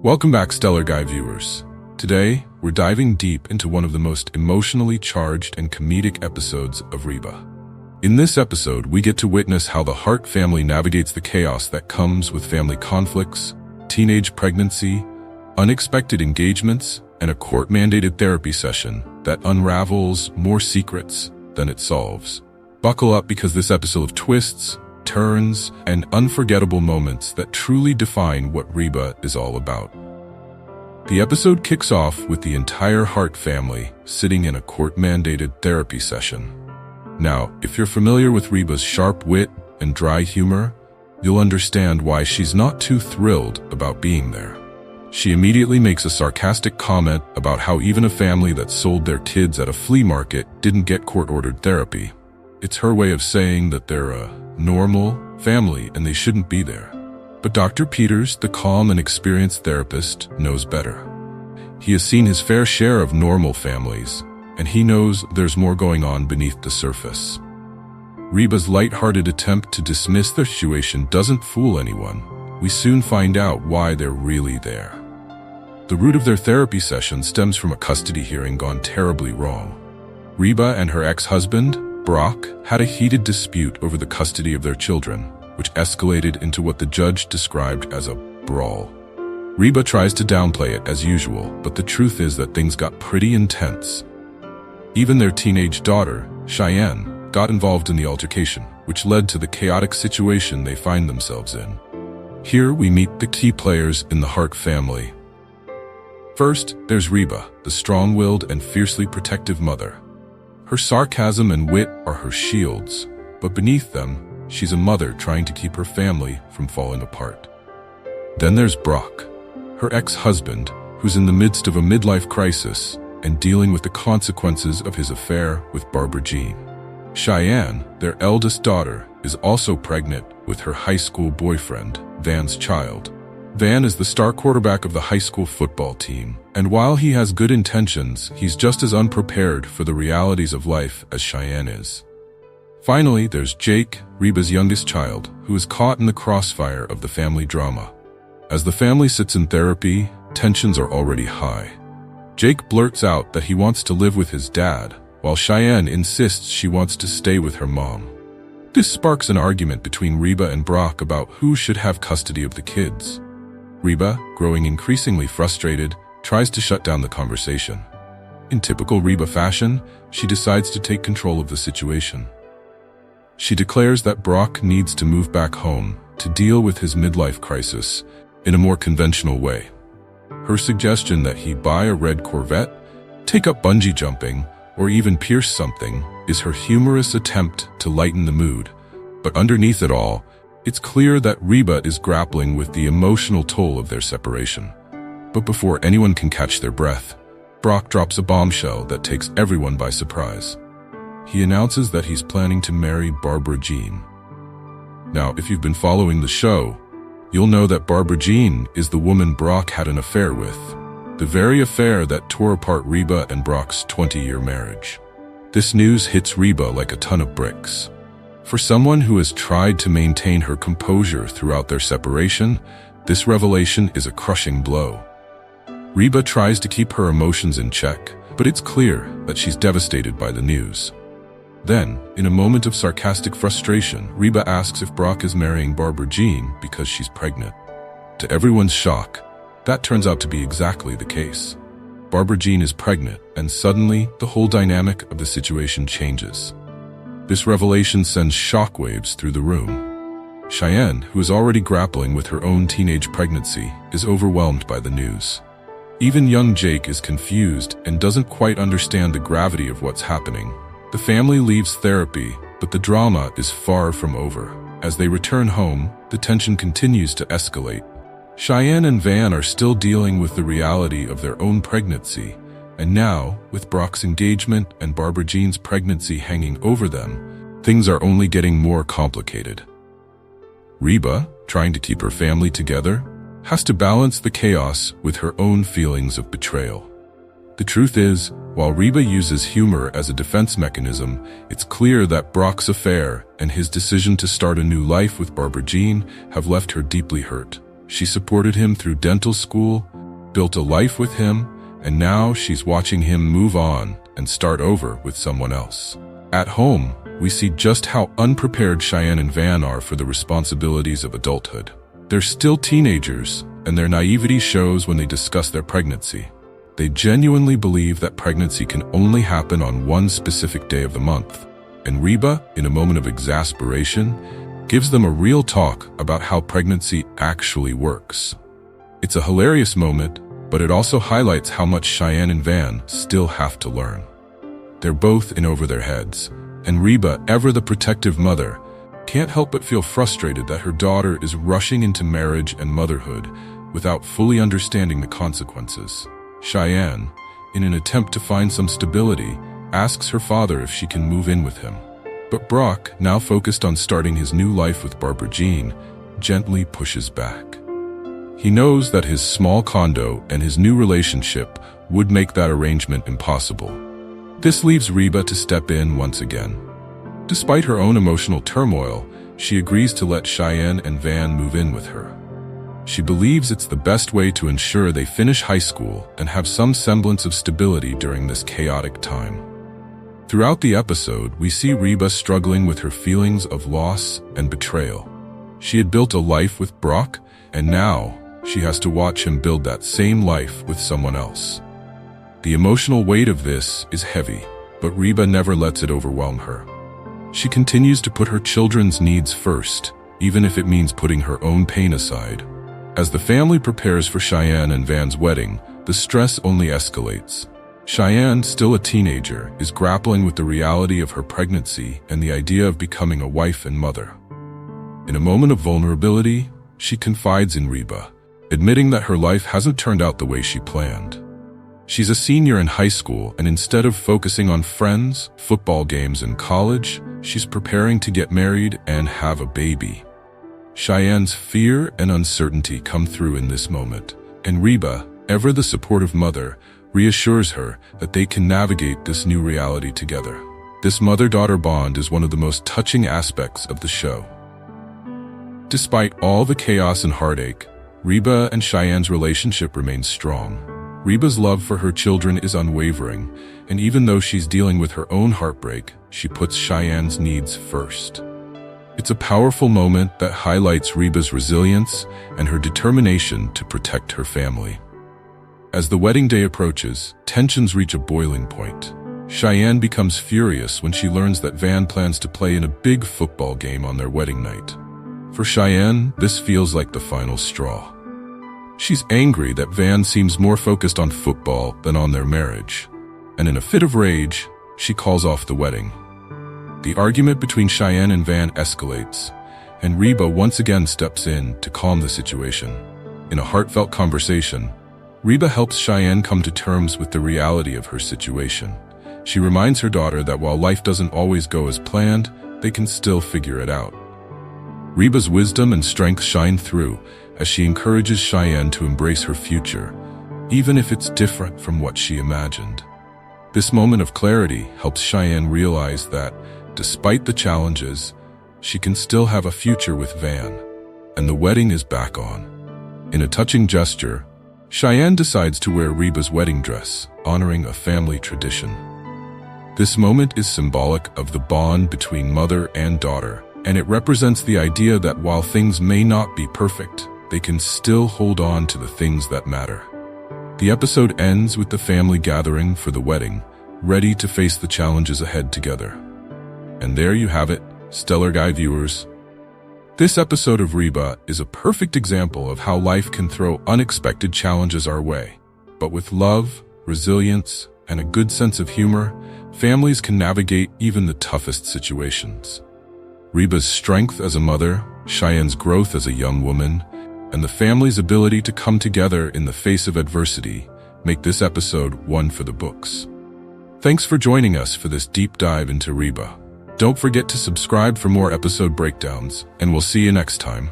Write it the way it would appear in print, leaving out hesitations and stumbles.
Welcome back, Stellar Guy viewers. Today, we're diving deep into one of the most emotionally charged and comedic episodes of Reba. In this episode, we get to witness how the Hart family navigates the chaos that comes with family conflicts, teenage pregnancy, unexpected engagements, and a court-mandated therapy session that unravels more secrets than it solves. Buckle up, because this episode of twists, turns, and unforgettable moments that truly define what Reba is all about. The episode kicks off with the entire Hart family sitting in a court-mandated therapy session. Now, if you're familiar with Reba's sharp wit and dry humor, you'll understand why she's not too thrilled about being there. She immediately makes a sarcastic comment about how even a family that sold their kids at a flea market didn't get court-ordered therapy. It's her way of saying that they're a normal family and they shouldn't be there. But Dr. Peters, the calm and experienced therapist, knows better. He has seen his fair share of normal families, and he knows there's more going on beneath the surface. Reba's light-hearted attempt to dismiss the situation doesn't fool anyone. We soon find out why they're really there. The root of their therapy session stems from a custody hearing gone terribly wrong. Reba and her ex-husband, Brock, had a heated dispute over the custody of their children, which escalated into what the judge described as a brawl. Reba tries to downplay it as usual, but the truth is that things got pretty intense. Even their teenage daughter, Cheyenne, got involved in the altercation, which led to the chaotic situation they find themselves in. Here we meet the key players in the Hart family. First, there's Reba, the strong-willed and fiercely protective mother. Her sarcasm and wit are her shields, but beneath them, she's a mother trying to keep her family from falling apart. Then there's Brock, her ex-husband, who's in the midst of a midlife crisis and dealing with the consequences of his affair with Barbara Jean. Cheyenne, their eldest daughter, is also pregnant with her high school boyfriend, Van's child. Van is the star quarterback of the high school football team, and while he has good intentions, he's just as unprepared for the realities of life as Cheyenne is. Finally, there's Jake, Reba's youngest child, who is caught in the crossfire of the family drama. As the family sits in therapy, tensions are already high. Jake blurts out that he wants to live with his dad, while Cheyenne insists she wants to stay with her mom. This sparks an argument between Reba and Brock about who should have custody of the kids. Reba, growing increasingly frustrated, tries to shut down the conversation. In typical Reba fashion, she decides to take control of the situation. She declares that Brock needs to move back home to deal with his midlife crisis in a more conventional way. Her suggestion that he buy a red Corvette, take up bungee jumping, or even pierce something is her humorous attempt to lighten the mood. But underneath it all, it's clear that Reba is grappling with the emotional toll of their separation. But before anyone can catch their breath, Brock drops a bombshell that takes everyone by surprise. He announces that he's planning to marry Barbara Jean. Now, if you've been following the show, you'll know that Barbara Jean is the woman Brock had an affair with, the very affair that tore apart Reba and Brock's 20-year marriage. This news hits Reba like a ton of bricks. For someone who has tried to maintain her composure throughout their separation, this revelation is a crushing blow. Reba tries to keep her emotions in check, but it's clear that she's devastated by the news. Then, in a moment of sarcastic frustration, Reba asks if Brock is marrying Barbara Jean because she's pregnant. To everyone's shock, that turns out to be exactly the case. Barbara Jean is pregnant, and suddenly, the whole dynamic of the situation changes. This revelation sends shockwaves through the room. Cheyenne, who is already grappling with her own teenage pregnancy, is overwhelmed by the news. Even young Jake is confused and doesn't quite understand the gravity of what's happening. The family leaves therapy, but the drama is far from over. As they return home, the tension continues to escalate. Cheyenne and Van are still dealing with the reality of their own pregnancy, and now, with Brock's engagement and Barbara Jean's pregnancy hanging over them, things are only getting more complicated. Reba, trying to keep her family together, has to balance the chaos with her own feelings of betrayal. The truth is, while Reba uses humor as a defense mechanism, it's clear that Brock's affair and his decision to start a new life with Barbara Jean have left her deeply hurt. She supported him through dental school, built a life with him, and now she's watching him move on and start over with someone else. At home, we see just how unprepared Cheyenne and Van are for the responsibilities of adulthood. They're still teenagers, and their naivety shows when they discuss their pregnancy. They genuinely believe that pregnancy can only happen on one specific day of the month, and Reba, in a moment of exasperation, gives them a real talk about how pregnancy actually works. It's a hilarious moment, but it also highlights how much Cheyenne and Van still have to learn. They're both in over their heads, and Reba, ever the protective mother, can't help but feel frustrated that her daughter is rushing into marriage and motherhood without fully understanding the consequences. Cheyenne, in an attempt to find some stability, asks her father if she can move in with him. But Brock, now focused on starting his new life with Barbara Jean, gently pushes back. He knows that his small condo and his new relationship would make that arrangement impossible. This leaves Reba to step in once again. Despite her own emotional turmoil, she agrees to let Cheyenne and Van move in with her. She believes it's the best way to ensure they finish high school and have some semblance of stability during this chaotic time. Throughout the episode, we see Reba struggling with her feelings of loss and betrayal. She had built a life with Brock, and now she has to watch him build that same life with someone else. The emotional weight of this is heavy, but Reba never lets it overwhelm her. She continues to put her children's needs first, even if it means putting her own pain aside. As the family prepares for Cheyenne and Van's wedding, the stress only escalates. Cheyenne, still a teenager, is grappling with the reality of her pregnancy and the idea of becoming a wife and mother. In a moment of vulnerability, she confides in Reba, admitting that her life hasn't turned out the way she planned. She's a senior in high school, and instead of focusing on friends, football games, and college, she's preparing to get married and have a baby. Cheyenne's fear and uncertainty come through in this moment, and Reba, ever the supportive mother, reassures her that they can navigate this new reality together. This mother-daughter bond is one of the most touching aspects of the show. Despite all the chaos and heartache, Reba and Cheyenne's relationship remains strong. Reba's love for her children is unwavering, and even though she's dealing with her own heartbreak, she puts Cheyenne's needs first. It's a powerful moment that highlights Reba's resilience and her determination to protect her family. As the wedding day approaches, tensions reach a boiling point. Cheyenne becomes furious when she learns that Van plans to play in a big football game on their wedding night. For Cheyenne, this feels like the final straw. She's angry that Van seems more focused on football than on their marriage, and in a fit of rage, she calls off the wedding. The argument between Cheyenne and Van escalates, and Reba once again steps in to calm the situation. In a heartfelt conversation, Reba helps Cheyenne come to terms with the reality of her situation. She reminds her daughter that while life doesn't always go as planned, they can still figure it out. Reba's wisdom and strength shine through as she encourages Cheyenne to embrace her future, even if it's different from what she imagined. This moment of clarity helps Cheyenne realize that, despite the challenges, she can still have a future with Van, and the wedding is back on. In a touching gesture, Cheyenne decides to wear Reba's wedding dress, honoring a family tradition. This moment is symbolic of the bond between mother and daughter, and it represents the idea that while things may not be perfect, they can still hold on to the things that matter. The episode ends with the family gathering for the wedding, ready to face the challenges ahead together. And there you have it, Stellar Guy viewers. This episode of Reba is a perfect example of how life can throw unexpected challenges our way. But with love, resilience, and a good sense of humor, families can navigate even the toughest situations. Reba's strength as a mother, Cheyenne's growth as a young woman, and the family's ability to come together in the face of adversity make this episode one for the books. Thanks for joining us for this deep dive into Reba. Don't forget to subscribe for more episode breakdowns, and we'll see you next time.